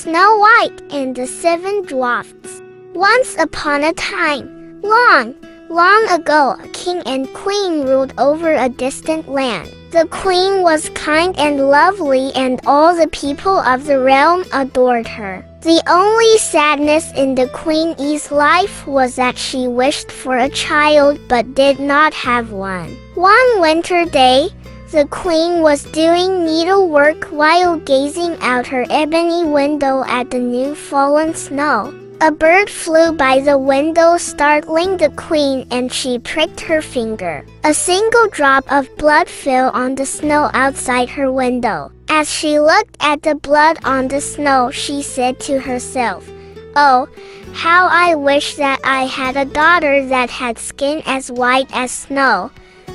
Snow White and the Seven Dwarfs. Once upon a time, long, long ago, a king and queen ruled over a distant land. The queen was kind and lovely, and all the people of the realm adored her. The only sadness in the queen's life was that she wished for a child but did not have one. One winter day, the queen was doing needlework while gazing out her ebony window at the new fallen snow. A bird flew by the window, startling the queen, and she pricked her finger. A single drop of blood fell on the snow outside her window. As she looked at the blood on the snow, she said to herself, "Oh, how I wish that I had a daughter that had skin as white as snow,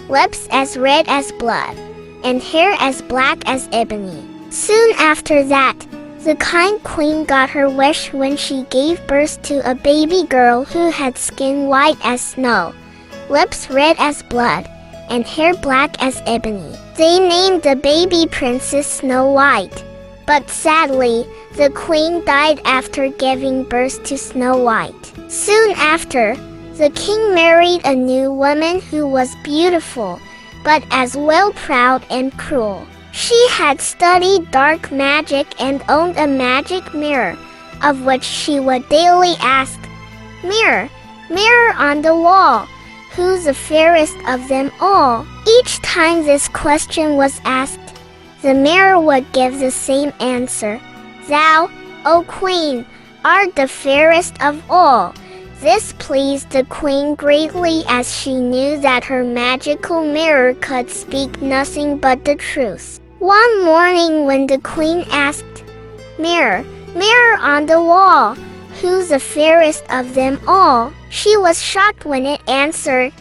lips as red as blood, and hair as black as ebony." Soon after that, the kind queen got her wish when she gave birth to a baby girl who had skin white as snow, lips red as blood, and hair black as ebony. They named the baby Princess Snow White. But sadly, the queen died after giving birth to Snow White. Soon after, the king married a new woman who was beautiful, but as well proud and cruel. She had studied dark magic and owned a magic mirror, of which she would daily ask, "Mirror, mirror on the wall, who's the fairest of them all?" Each time this question was asked, the mirror would give the same answer, "Thou, O queen, art the fairest of all." This pleased the queen greatly, as she knew that her magical mirror could speak nothing but the truth. One morning when the queen asked, "Mirror, mirror on the wall, who's the fairest of them all?" she was shocked when it answered,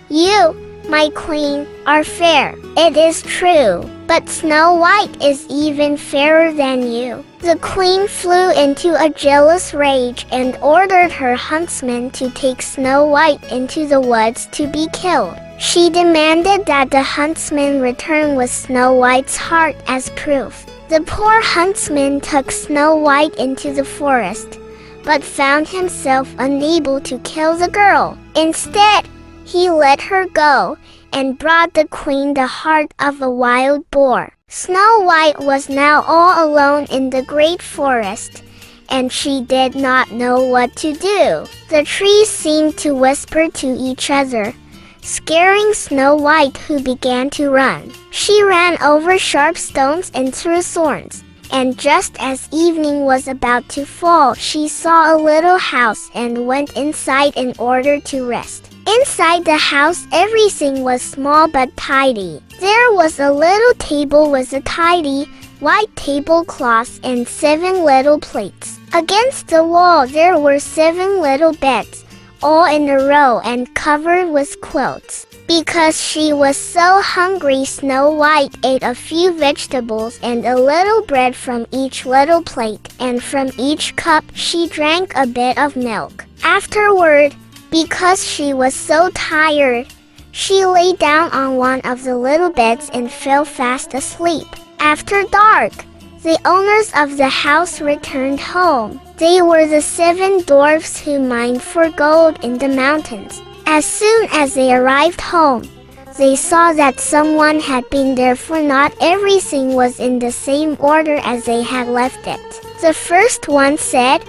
"You, my queen, are fair. It is true, but Snow White is even fairer than you." The queen flew into a jealous rage and ordered her huntsman to take Snow White into the woods to be killed. She demanded that the huntsman return with Snow White's heart as proof. The poor huntsman took Snow White into the forest, but found himself unable to kill the girl. Instead, he let her go and brought the queen the heart of a wild boar. Snow White was now all alone in the great forest, and she did not know what to do. The trees seemed to whisper to each other, scaring Snow White, who began to run. She ran over sharp stones and through thorns, and just as evening was about to fall, she saw a little house and went inside in order to rest. Inside the house, everything was small but tidy. There was a little table with a tidy white tablecloth and 7 little plates. Against the wall there were 7 little beds, all in a row and covered with quilts. Because she was so hungry, Snow White ate a few vegetables and a little bread from each little plate, and from each cup she drank a bit of milk. Afterward, because she was so tired, she lay down on one of the little beds and fell fast asleep. After dark, the owners of the house returned home. They were the 7 dwarfs who mined for gold in the mountains. As soon as they arrived home, they saw that someone had been there, for not everything was in the same order as they had left it. The first one said,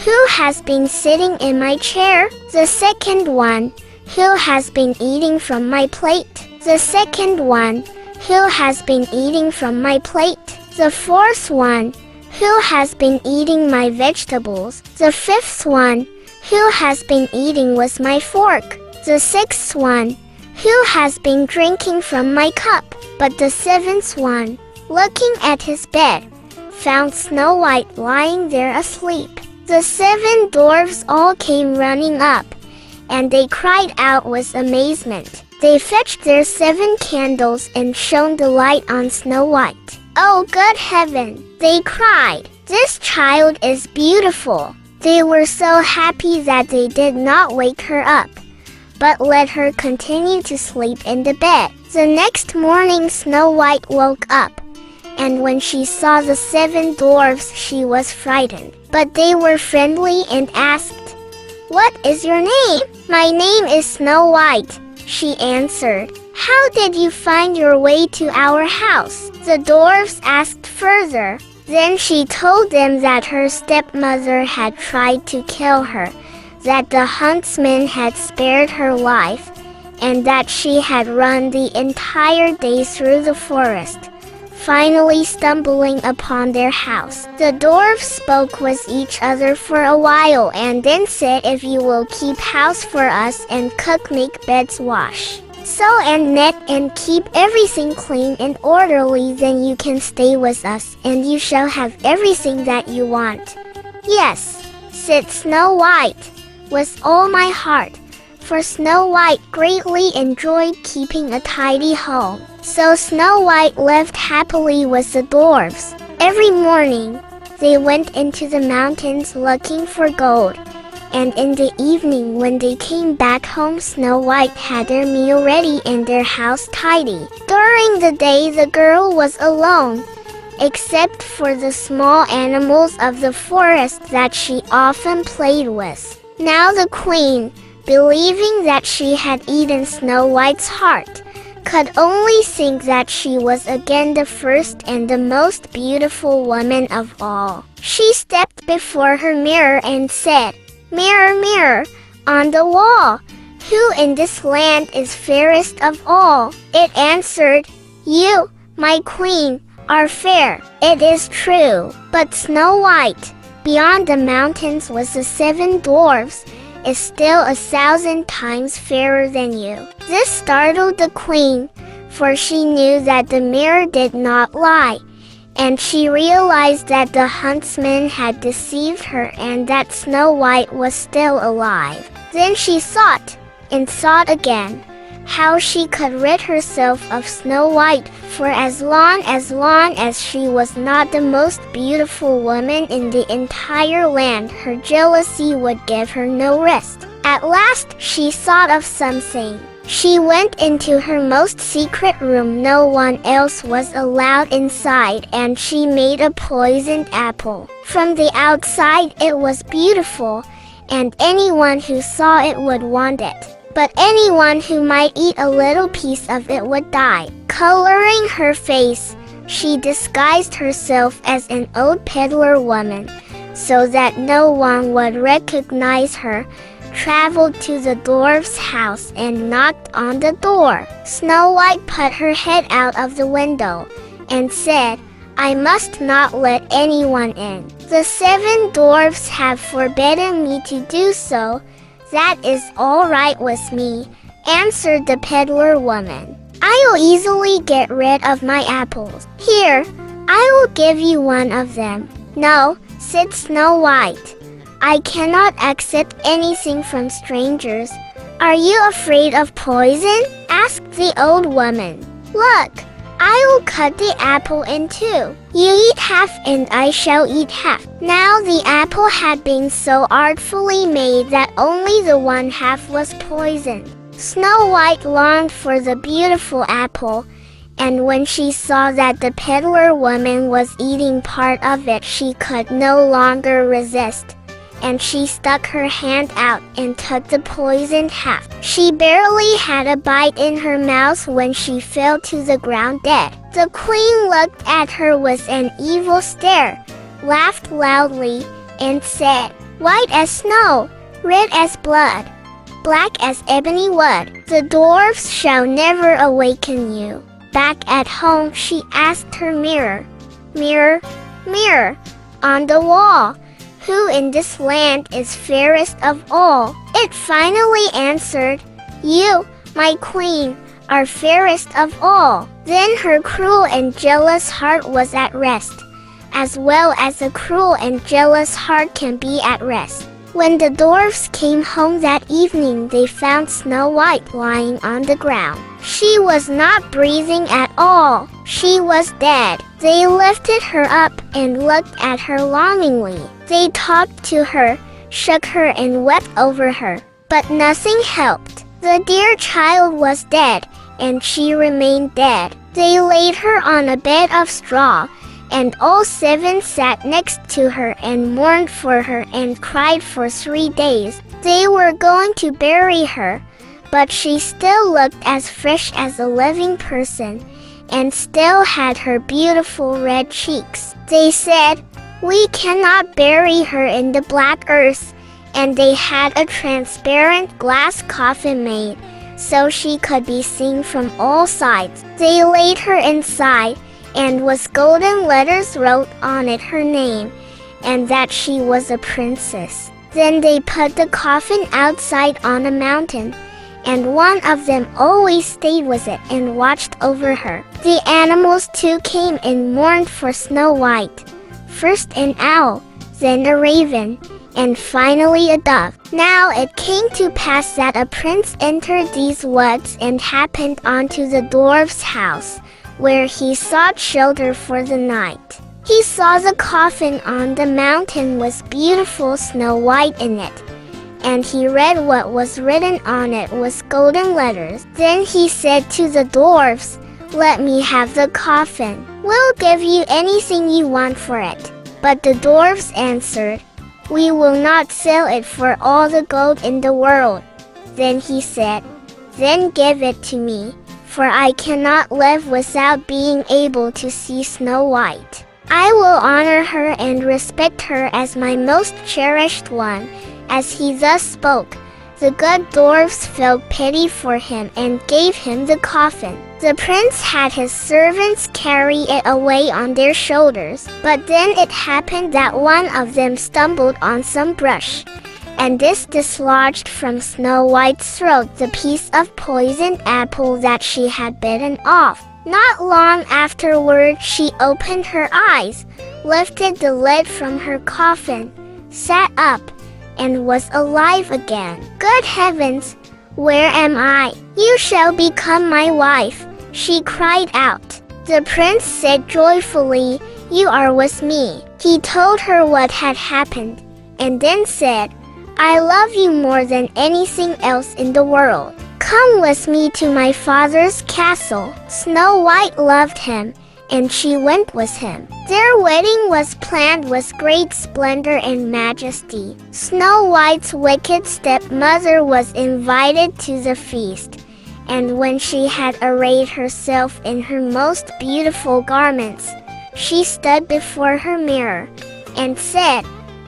"Who has been sitting in my chair?" The second one, "Who has been eating from my plate?" The second one, "Who has been eating from my plate?" The fourth one, "Who has been eating my vegetables?" The fifth one, "Who has been eating with my fork?" The sixth one, "Who has been drinking from my cup?" But the 7th one, looking at his bed, found Snow White lying there asleep. The 7 dwarfs all came running up, and they cried out with amazement. They fetched their 7 candles and shone the light on Snow White. "Oh, good heaven!" they cried. "This child is beautiful." They were so happy that they did not wake her up, but let her continue to sleep in the bed. The next morning Snow White woke up, and when she saw the 7 dwarfs she was frightened. But they were friendly and asked, "What is your name?" "My name is Snow White," she answered. "How did you find your way to our house?" The dwarfs asked further. Then she told them that her stepmother had tried to kill her, that the huntsman had spared her life, and that she had run the entire day through the forest, finally stumbling upon their house. The dwarfs spoke with each other for a while and then said, "If you will keep house for us and cook, make beds, wash, sew and knit, and keep everything clean and orderly, then you can stay with us, and you shall have everything that you want." "Yes," said Snow White, "with all my heart," for Snow White greatly enjoyed keeping a tidy home. So Snow White lived happily with the dwarfs. Every morning, they went into the mountains looking for gold, and in the evening when they came back home, Snow White had their meal ready and their house tidy. During the day, the girl was alone, except for the small animals of the forest that she often played with. Now the queen, believing that she had eaten Snow White's heart, could only think that she was again the first and the most beautiful woman of all. She stepped before her mirror and said, "Mirror, mirror, on the wall, who in this land is fairest of all?" It answered, "You, my queen, are fair." "It is true." But Snow White, beyond the mountains with the 7 dwarfs, is still 1,000 times fairer than you. This startled the queen, for she knew that the mirror did not lie, and she realized that the huntsman had deceived her and that Snow White was still alive. Then she thought, and thought again, how she could rid herself of Snow White, for as long as she was not the most beautiful woman in the entire land, her jealousy would give her no rest. At last she thought of something. She went into her most secret room. No one else was allowed inside, and she made a poisoned apple. From the outside it was beautiful, and anyone who saw it would want it. But anyone who might eat a little piece of it would die. Coloring her face, she disguised herself as an old peddler woman, so that no one would recognize her, traveled to the dwarf's house and knocked on the door. Snow White put her head out of the window and said, "I must not let anyone in. The 7 dwarfs have forbidden me to do so." "That is all right with me," answered the peddler woman. "I'll easily get rid of my apples. Here, I will give you one of them." "No," said Snow White, "I cannot accept anything from strangers." "Are you afraid of poison?" asked the old woman. "Look, I will cut the apple in 2. You eat half and I shall eat half." Now the apple had been so artfully made that only the one half was poisoned. Snow White longed for the beautiful apple, and when she saw that the peddler woman was eating part of it, she could no longer resist, and she stuck her hand out and took the poisoned half. She barely had a bite in her mouth when she fell to the ground dead. The queen looked at her with an evil stare, laughed loudly, and said, "White as snow, red as blood, black as ebony wood, the dwarfs shall never awaken you." Back at home, she asked her mirror, "Mirror, mirror, on the wall, who in this land is fairest of all?" It finally answered, "You, my queen, are fairest of all." Then her cruel and jealous heart was at rest, as well as a cruel and jealous heart can be at rest. When the dwarfs came home that evening, they found Snow White lying on the ground. She was not breathing at all. She was dead. They lifted her up and looked at her longingly. They talked to her, shook her, and wept over her. But nothing helped. The dear child was dead, and she remained dead. They laid her on a bed of straw, and all 7 sat next to her and mourned for her and cried for 3 days. They were going to bury her, but she still looked as fresh as a living person, and still had her beautiful red cheeks. They said, "We cannot bury her in the black earth," and they had a transparent glass coffin made, so she could be seen from all sides. They laid her inside, and with golden letters wrote on it her name, and that she was a princess. Then they put the coffin outside on a mountain, and one of them always stayed with it and watched over her. The animals too came and mourned for Snow White. First an owl, then a raven, and finally a dove. Now it came to pass that a prince entered these woods and happened onto the dwarf's house, where he sought shelter for the night. He saw the coffin on the mountain with beautiful Snow White in it, and he read what was written on it with golden letters. Then he said to the dwarfs, "Let me have the coffin. We'll give you anything you want for it." But the dwarfs answered, "We will not sell it for all the gold in the world." Then he said, "Then give it to me, for I cannot live without being able to see Snow White. I will honor her and respect her as my most cherished one." As he thus spoke, the good dwarfs felt pity for him and gave him the coffin. The prince had his servants carry it away on their shoulders, but then it happened that one of them stumbled on some brush, and this dislodged from Snow White's throat the piece of poisoned apple that she had bitten off. Not long afterward she opened her eyes, lifted the lid from her coffin, sat up, and was alive again. "Good heavens, where am I? You shall become my wife," she cried out. The prince said joyfully, "You are with me." He told her what had happened, and then said, "I love you more than anything else in the world. Come with me to my father's castle." Snow White loved him, and she went with him. Their wedding was planned with great splendor and majesty. Snow White's wicked stepmother was invited to the feast, and when she had arrayed herself in her most beautiful garments, she stood before her mirror and said,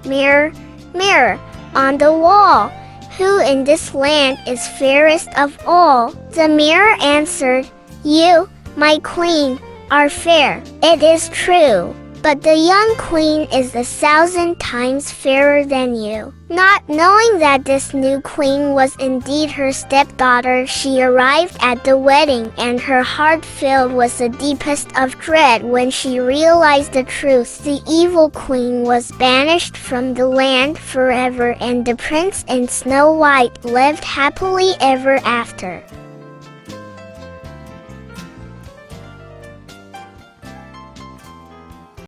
"Mirror, mirror on the wall, who in this land is fairest of all?" The mirror answered, "You, my queen, are fair." "It is true, but the young queen is 1,000 times fairer than you." Not knowing that this new queen was indeed her stepdaughter, she arrived at the wedding, and her heart filled with the deepest of dread when she realized the truth. The evil queen was banished from the land forever, and the prince and Snow White lived happily ever after.